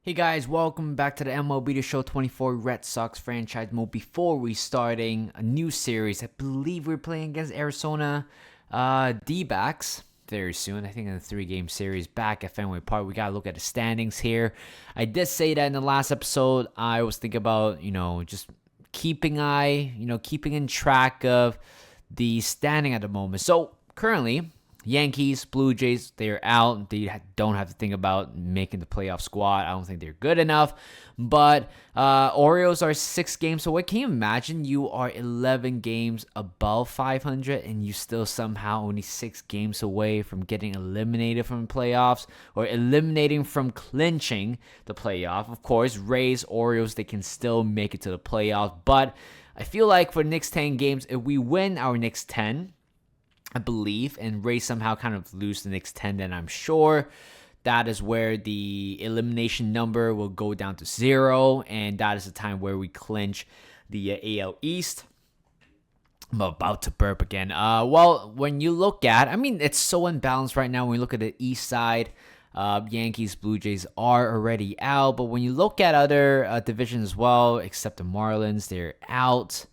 Hey guys, welcome back to the MLB The Show 24 Red Sox franchise mode. Before we starting a new series, I believe we're playing against Arizona D-backs very soon. I think in a 3-game series back at Fenway Park. We gotta look at the standings here. I did say that in the last episode. I was thinking about just keeping in track of the standing at the moment. So currently, Yankees, Blue Jays, they're out. They don't have to think about making the playoff squad. I don't think they're good enough. But Orioles are 6 games away. Can you imagine you are 11 games above 500 and you still somehow only 6 games away from getting eliminated from the playoffs or eliminating from clinching the playoff? Of course, Rays, Orioles, they can still make it to the playoffs. But I feel like for the next 10 games, if we win our next 10, I believe, and Rays somehow kind of lose the next 10, then I'm sure that is where the elimination number will go down to 0, and that is the time where we clinch the AL East. I'm about to burp again. Well, when you look at, it's so unbalanced right now when you look at the East side. Yankees, Blue Jays are already out, but when you look at other divisions as well, except the Marlins, they're out.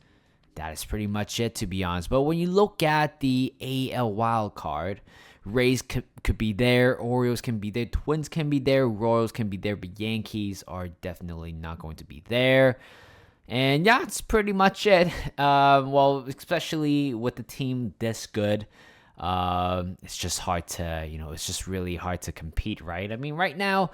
That is pretty much it, to be honest. But when you look at the AL wild card, Rays could be there, Orioles can be there, Twins can be there, Royals can be there, but Yankees are definitely not going to be there. And yeah, it's pretty much it. Well, especially with the team this good, it's just hard to, it's just really hard to compete, right? Right now,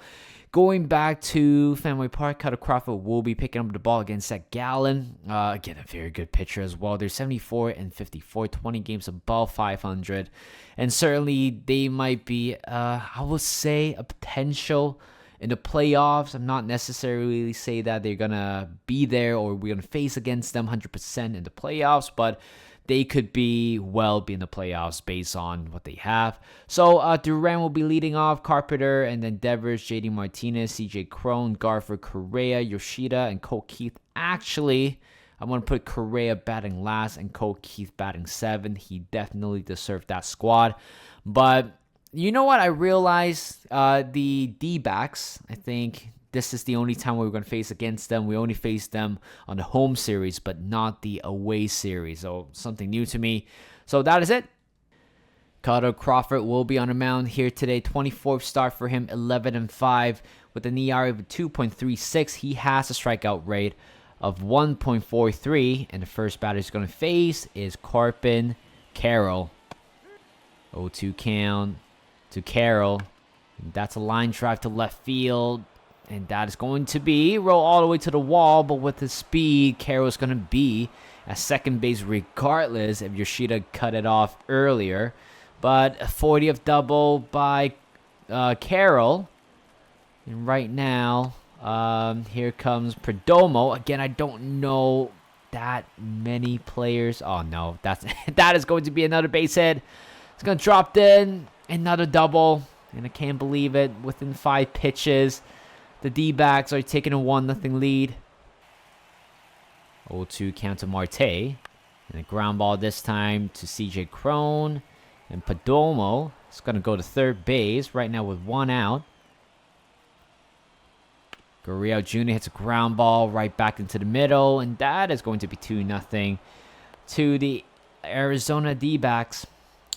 going back to Fenway Park, Cutter Crawford will be picking up the ball against Zach Gallen. Again, a very good pitcher as well. They're 74-54, 20 games above 500. And certainly they might be, I would say, a potential in the playoffs. I'm not necessarily say that they're going to be there or we're going to face against them 100% in the playoffs, but they could be in the playoffs based on what they have. So Duran will be leading off, Carpenter, and then Devers, JD Martinez, CJ Cron, Garver, Correa, Yoshida, and Cole Keith. Actually, I'm going to put Correa batting last and Cole Keith batting 7th. He definitely deserved that squad. But you know what? I realized the D-backs, I think this is the only time we're going to face against them. We only face them on the home series, but not the away series. So something new to me. So that is it. Cutter Crawford will be on the mound here today. 24th start for him, 11-5 with an ERA of 2.36. He has a strikeout rate of 1.43, and the first batter he's going to face is Corbin Carroll. 0-2 count to Carroll. That's a line drive to left field. And that is going to be roll all the way to the wall, but with his speed, Carroll's going to be at second base regardless if Yoshida cut it off earlier. But a 40th double by Carroll. And right now, here comes Perdomo. Again, I don't know that many players. Oh, no. That is going to be another base hit. It's going to drop in. Another double. And I can't believe it. Within 5 pitches. The D-backs are taking a 1-0 lead. 0-2 count to Marte. And a ground ball this time to CJ Cron. And Perdomo is going to go to third base right now with 1 out. Gurriel Jr. hits a ground ball right back into the middle. And that is going to be 2-0 to the Arizona D-backs.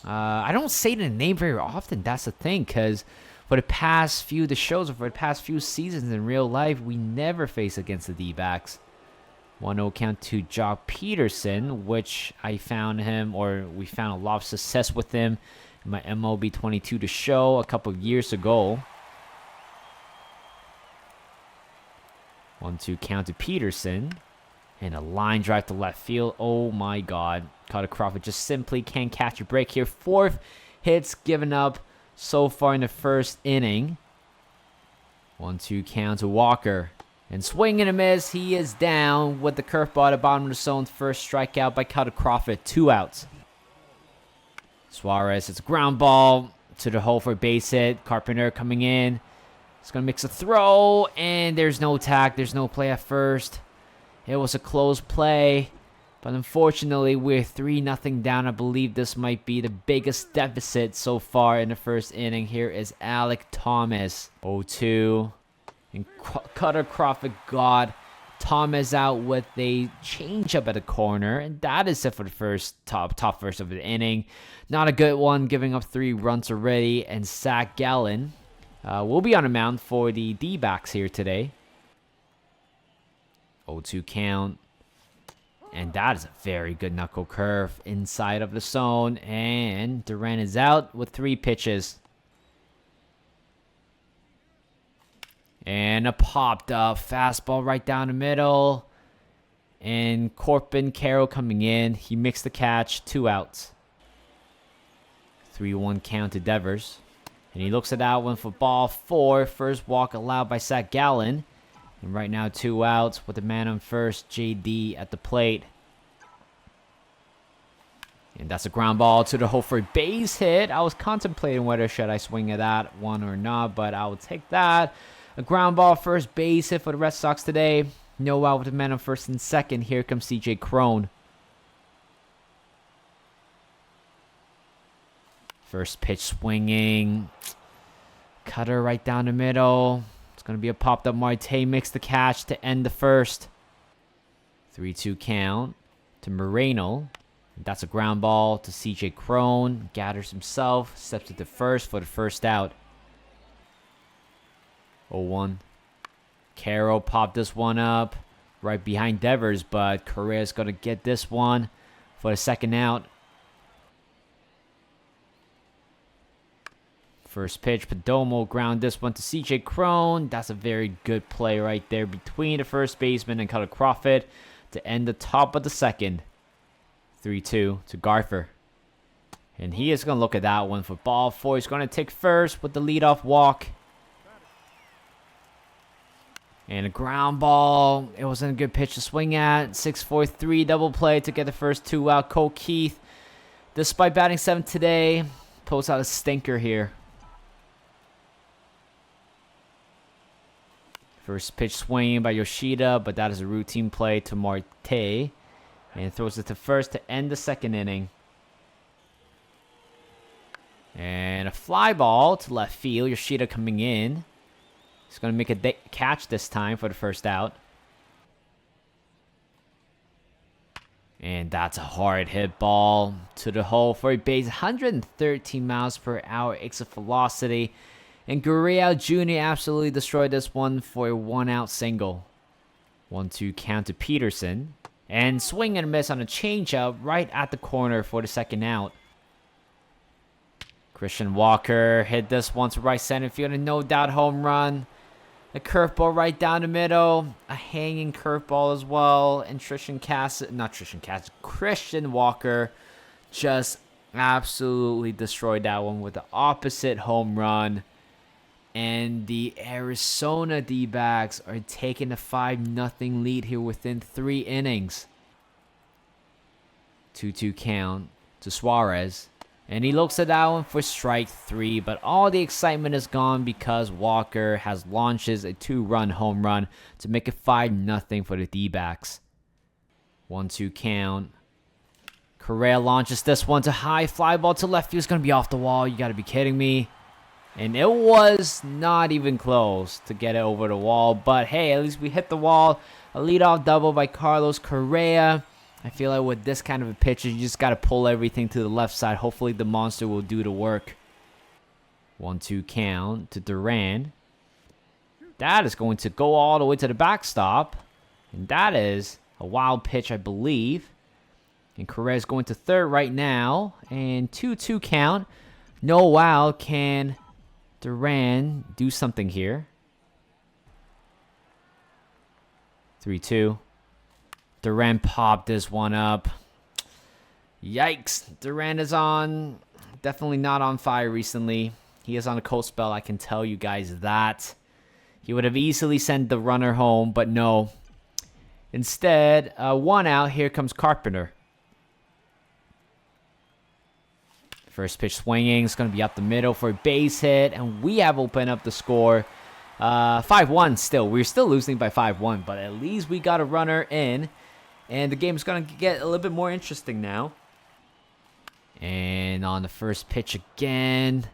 I don't say the name very often. That's the thing, because for the past few seasons in real life, we never face against the D-backs. 1-0 count to Jock Peterson, which we found a lot of success with him in my MLB 22 to show a couple of years ago. 1-2 count to Peterson. And a line drive to left field. Oh my God. Cutter Crawford just simply can't catch a break here. 4th hits given up so far in the first inning. 1-2 count to Walker. And swing and a miss. He is down with the curveball at the bottom of the zone. First strikeout by Cutter Crawford. 2 outs. Suarez, it's a ground ball to the hole for a base hit. Carpenter coming in. It's going to mix a throw. And there's no tag. There's no play at first. It was a close play. But unfortunately, we're 3-0 down. I believe this might be the biggest deficit so far in the first inning. Here is Alek Thomas. 0-2. And Cutter Crawford got Thomas out with a changeup at the corner, and that is it for the top first of the inning. Not a good one, giving up 3 runs already, and Zach Gallen will be on the mound for the D-backs here today. 0-2 count, and that is a very good knuckle curve inside of the zone, and Duran is out with 3 pitches. And a popped up fastball right down the middle. And Corbin Carroll coming in. He makes the catch. 2 outs. 3-1 count to Devers. And he looks at that one for ball 4. First walk allowed by Zach Gallen. And right now 2 outs with the man on first, JD at the plate. And that's a ground ball to the hole for a base hit. I was contemplating whether should I swing at that one or not, but I will take that. A ground ball first base hit for the Red Sox today. No out with the man on first and second. Here comes CJ Cron. First pitch swinging. Cutter right down the middle. It's going to be a popped up. Marte makes the catch to end the first. 3-2 count to Moreno. That's a ground ball to CJ Cron. Gathers himself. Steps to the first for the first out. 0-1. Carroll popped this one up right behind Devers, but Correa's going to get this one for the second out. First pitch, Perdomo ground this one to CJ Cron. That's a very good play right there between the first baseman and Cutter Crawford to end the top of the second. 3-2 to Garfer. And he is going to look at that one for ball 4. He's going to take first with the leadoff walk. And a ground ball. It wasn't a good pitch to swing at. 6-4-3 double play to get the first 2 out. Cole Keith, despite batting 7th today, pulls out a stinker here. First pitch swinging by Yoshida, but that is a routine play to Marte. And throws it to first to end the second inning. And a fly ball to left field. Yoshida coming in. He's going to make a catch this time for the first out. And that's a hard hit ball to the hole for a base. 113 miles per hour exit velocity. And Gurriel Jr. absolutely destroyed this one for a 1-out single. 1-2 count to Peterson. And swing and a miss on a changeup right at the corner for the second out. Christian Walker hit this one to right center field. A no doubt home run. A curveball right down the middle. A hanging curveball as well. And Christian Walker just absolutely destroyed that one with the opposite home run. And the Arizona D-backs are taking a 5-0 lead here within 3 innings. 2-2 count to Suarez. And he looks at that one for strike 3. But all the excitement is gone because Walker has launches a 2-run home run to make it 5-0 for the D-backs. 1-2 count. Correa launches this one to high. Fly ball to left field. It's going to be off the wall. You got to be kidding me. And it was not even close to get it over the wall. But hey, at least we hit the wall. A leadoff double by Carlos Correa. I feel like with this kind of a pitch, you just got to pull everything to the left side. Hopefully the monster will do the work. 1-2 count to Duran. That is going to go all the way to the backstop. And that is a wild pitch, I believe. And Correa is going to third right now. And 2-2 count. No wild. Can Duran do something here? 3-2. Duran popped this one up. Yikes. Duran is definitely not on fire recently. He is on a cold spell, I can tell you guys that. He would have easily sent the runner home, but no. Instead, 1 out. Here comes Carpenter. First pitch swinging. It's going to be up the middle for a base hit. And we have opened up the score. 5-1 still. We're still losing by 5-1. But at least we got a runner in. And the game is going to get a little bit more interesting now. And on the first pitch again.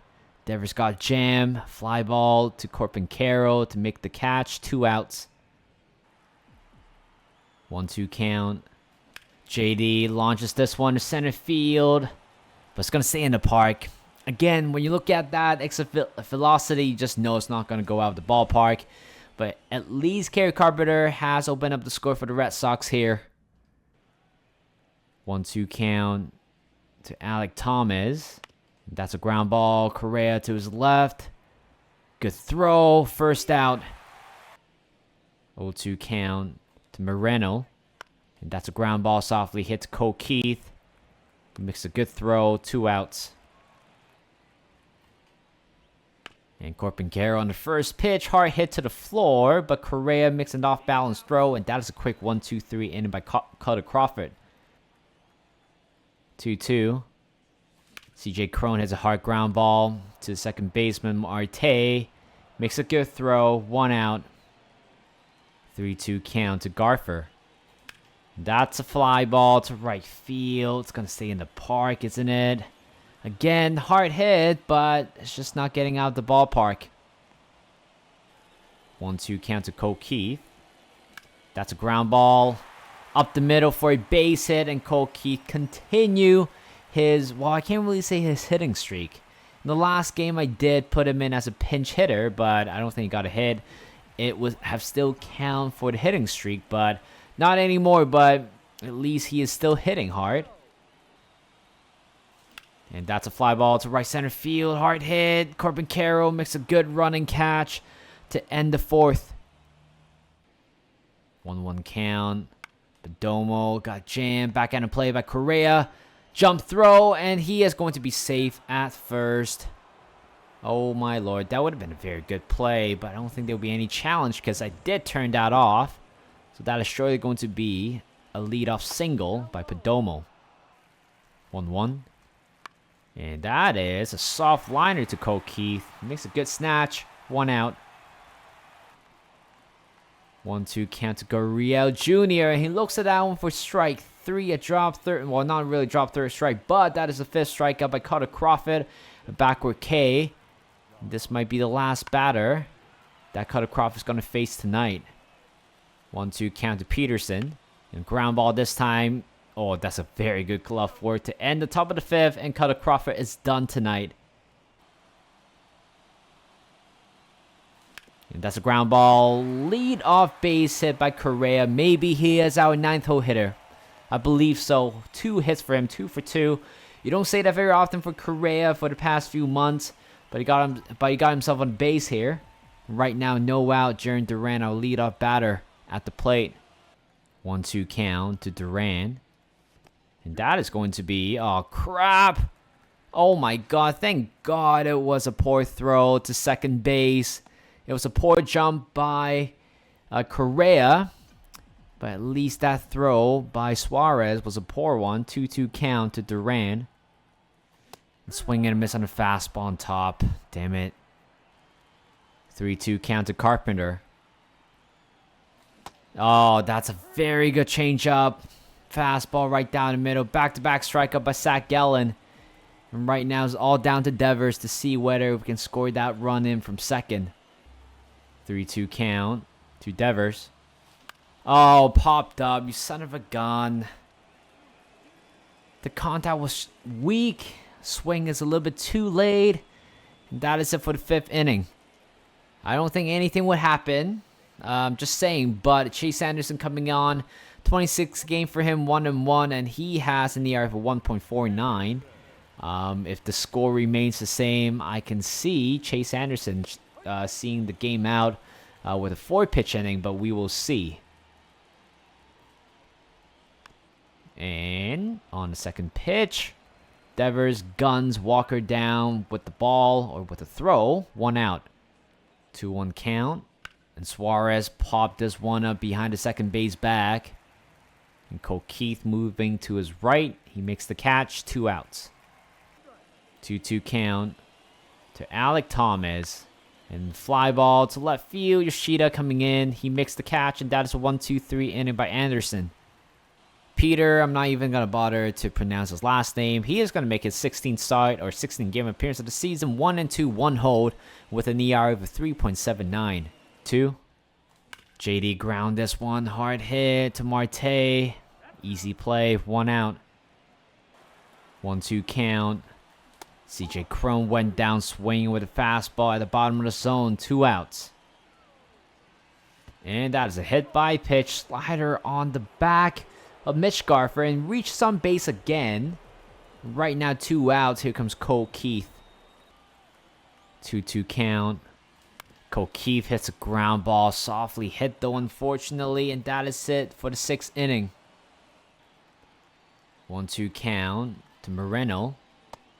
Devers got jam. Fly ball to Corbin Carroll to make the catch. 2 outs. 1-2 count. JD launches this one to center field, but it's going to stay in the park. Again, when you look at that exit velocity, you just know it's not going to go out of the ballpark. But at least Kerry Carpenter has opened up the score for the Red Sox here. 1-2 count to Alek Thomas. That's a ground ball. Correa to his left. Good throw. First out. 0-2 count to Moreno. And that's a ground ball softly hit to Cole Keith. He makes a good throw. 2 outs. And Corbin Carroll on the first pitch. Hard hit to the floor. But Correa makes an off-balance throw. And that is a quick 1-2-3 inning by Cutter Crawford. 2-2. CJ Cron has a hard ground ball to second baseman Marte. Makes a good throw. 1 out. 3-2 count to Garfer. That's a fly ball to right field. It's going to stay in the park, isn't it? Again, hard hit, but it's just not getting out of the ballpark. 1-2 count to Cole Keith. That's a ground ball up the middle for a base hit, and Cole Keith continue his, well, I can't really say his hitting streak. In the last game, I did put him in as a pinch hitter, but I don't think he got a hit. It would have still count for the hitting streak, but not anymore, but at least he is still hitting hard. And that's a fly ball to right center field. Hard hit. Corbin Carroll makes a good running catch to end the 4th. 1-1 count. Perdomo got jammed. Back end of play by Correa. Jump throw, and he is going to be safe at first. Oh my lord, that would have been a very good play, but I don't think there will be any challenge because I did turn that off. So that is surely going to be a leadoff single by Perdomo. 1-1. And that is a soft liner to Cole Keith. He makes a good snatch. 1 out. 1-2 count to Gurriel Jr. He looks at that one for strike 3. A drop third. Well, not really drop third strike, but that is the 5th strikeout by Cutter Crawford. A backward K. This might be the last batter that Cutter Crawford is going to face tonight. 1-2 count to Peterson. And ground ball this time. Oh, that's a very good glove work to end the top of the 5th. And Cutter Crawford is done tonight. And that's a ground ball. Lead off base hit by Correa. Maybe he is our 9th hole hitter. I believe so. 2 hits for him. 2 for 2. You don't say that very often for Correa for the past few months. But he got himself on base here. Right now, no out. Jaron Duran, our leadoff batter at the plate. 1-2 count to Duran. And that is going to be... Oh, crap. Oh, my God. Thank God it was a poor throw to second base. It was a poor jump by Correa. But at least that throw by Suarez was a poor one. 2-2 count to Duran. Swing and a miss on a fastball on top. Damn it. 3-2 count to Carpenter. Oh, that's a very good changeup. Fastball right down the middle. Back-to-back strikeout by Zach Gallen. And right now it's all down to Devers to see whether we can score that run in from second. 3-2 count to Devers. Oh, popped up. You son of a gun. The contact was weak. Swing is a little bit too late. And that is it for the 5th inning. I don't think anything would happen. Just saying. But Chase Anderson coming on. 26 game for him, 1-1. And he has an ERA of 1.49. If the score remains the same, I can see Chase Anderson seeing the game out with a 4-pitch inning. But we will see. And on the second pitch, Devers guns Walker down with the ball or with a throw. 1 out. 2-1 count. And Suarez popped this one up behind the second base back. And Cole Keith moving to his right. He makes the catch. 2 outs. 2-2 count to Alek Thomas. And fly ball to left field. Yoshida coming in. He makes the catch. And that is a 1-2-3 inning by Anderson. Peter, I'm not even going to bother to pronounce his last name. He is going to make his 16th start or 16th game appearance of the season. 1-2, 1 hold with an ERA of 3.79. 2. JD ground this one. Hard hit to Marte. Easy play. 1 out. 1-2 count. CJ Cron went down swinging with a fastball at the bottom of the zone. 2 outs. And that is a hit by pitch. Slider on the back of Mitch Garver and reached some base again. Right now 2 outs. Here comes Cole Keith. 2-2 count. Cole Keith hits a ground ball. Softly hit though, unfortunately. And that is it for the 6th inning. 1-2 count to Moreno.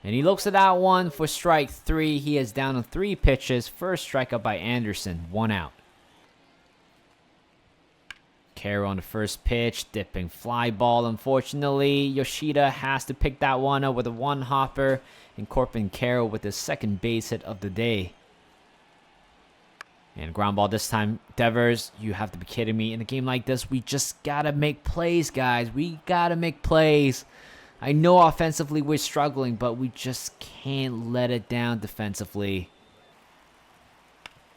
And he looks at that one for strike 3. He is down on 3 pitches. First strikeout by Anderson. 1 out. Carroll on the first pitch. Dipping fly ball, unfortunately. Yoshida has to pick that one up with a 1-hopper. And Corbin Carroll with his 2nd base hit of the day. And ground ball this time. Devers, you have to be kidding me. In a game like this, we just gotta make plays, guys. We gotta make plays. I know offensively we're struggling, but we just can't let it down defensively.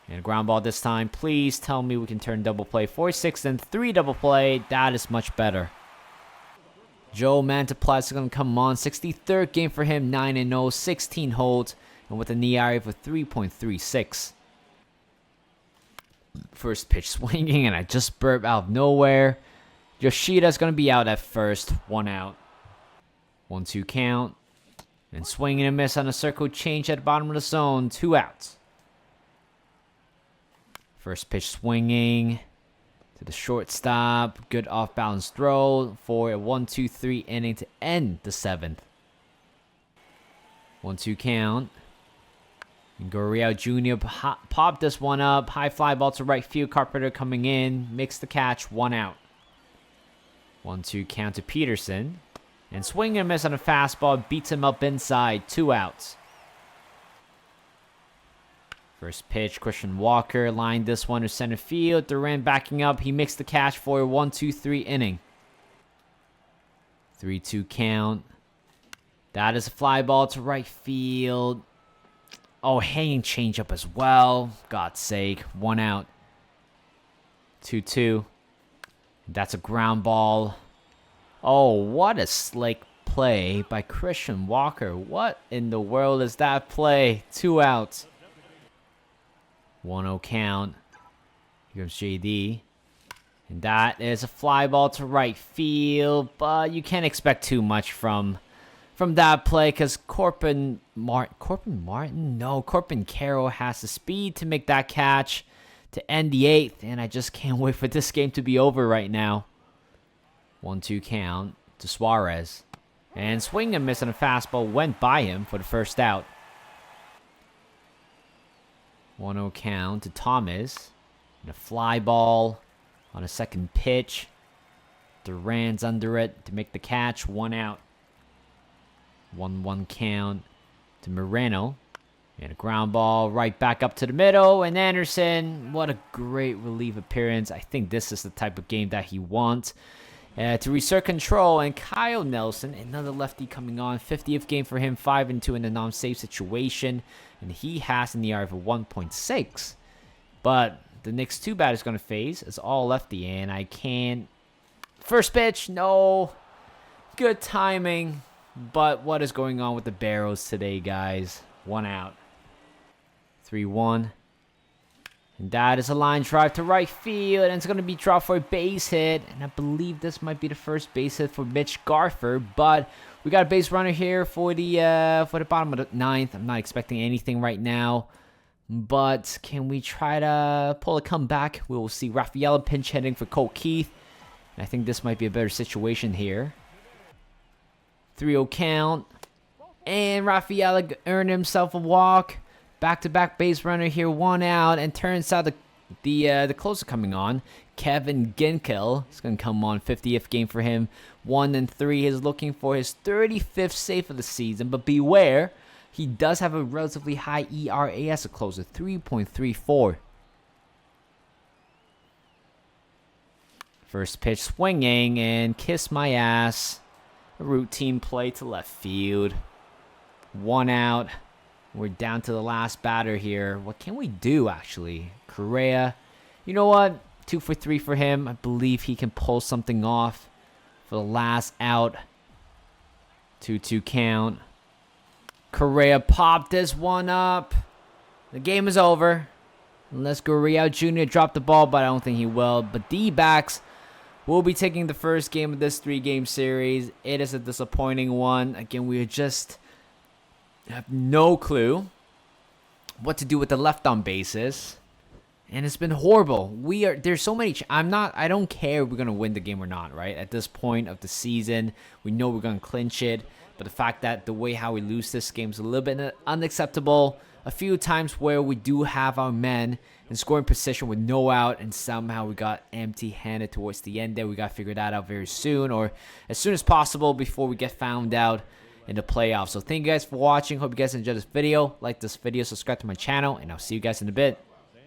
And ground ball this time. Please tell me we can turn double play. 4-6 and 3 double play. That is much better. Joe Mantiply is going to come on. 63rd game for him. 9-0. 16 holds. And with an ERA of 3.36. First pitch swinging, and I just burped out of nowhere. Yoshida's going to be out at first. 1 out. 1-2 count. And swing and a miss on a circle change at the bottom of the zone. 2 outs. First pitch swinging to the shortstop. Good off-balance throw for a 1-2-3 inning to end the 7th. 1-2 count. And Gurriel Jr. popped this one up. High fly ball to right field. Carpenter coming in. Makes the catch. 1 out. 1-2 count to Peterson. And swing and miss on a fastball. Beats him up inside. 2 outs. First pitch. Christian Walker lined this one to center field. Duran backing up. He makes the catch for a 1-2-3 inning. 3-2 count. That is a fly ball to right field. Oh, hanging changeup as well. God's sake. 1 out. 2-2. That's a ground ball. Oh, what a slick play by Christian Walker. What in the world is that play? 2 outs. 1-0 count. Here comes JD. And that is a fly ball to right field. But you can't expect too much from that play because Corbin Carroll has the speed to make that catch to end the 8th. And I just can't wait for this game to be over right now. 1-2 count to Suarez. And swing and miss on a fastball went by him for the first out. 1-0 count to Thomas. And a fly ball on a 2nd pitch. Duran's under it to make the catch. 1 out. 1-1 count to Moreno. And a ground ball right back up to the middle. And Anderson, what a great relief appearance. I think this is the type of game that he wants. To reassert control, and Kyle Nelson, another lefty coming on. 50th game for him, 5-2 in the non-save situation. And he has an ERA of 1.6. But the next 2 batters going to face is all lefty, and I can't. First pitch, no. Good timing. But what is going on with the Barrows today, guys? 1 out. 3-1. And that is a line drive to right field, and it's going to be dropped for a base hit. And I believe this might be the first base hit for Mitch Garver, but we got a base runner here for the bottom of the 9th. I'm not expecting anything right now, but can we try to pull a comeback? We will see. Rafaela pinch hitting for Cole Keith, and I think this might be a better situation here. 3-0 count, and Rafaela earned himself a walk. Back-to-back base runner here, 1 out, and turns out the closer coming on, Kevin Ginkel, is going to come on. 50th game for him, 1-3. He's looking for his 35th save of the season, but beware, he does have a relatively high ERA as a closer, 3.34. First pitch swinging and kiss my ass. A routine play to left field. 1 out. We're down to the last batter here. What can we do, actually? Correa. You know what? 2 for 3 for him. I believe he can pull something off for the last out. 2-2 count. Correa popped this one up. The game is over. Unless Gurriel Jr. dropped the ball, but I don't think he will. But D-backs will be taking the first game of this 3-game series. It is a disappointing one. Again, we just have no clue what to do with the left on bases. And it's been horrible. There's so many. I don't care if we're gonna win the game or not, right? At this point of the season, we know we're gonna clinch it. But the fact that the way how we lose this game is a little bit unacceptable. A few times where we do have our men in scoring position with no out, and somehow we got empty-handed towards the end there. We got to figure that out very soon, or as soon as possible before we get found out in the playoffs. So thank you guys for watching. Hope you guys enjoyed this video. Like this video, subscribe to my channel, and I'll see you guys in a bit.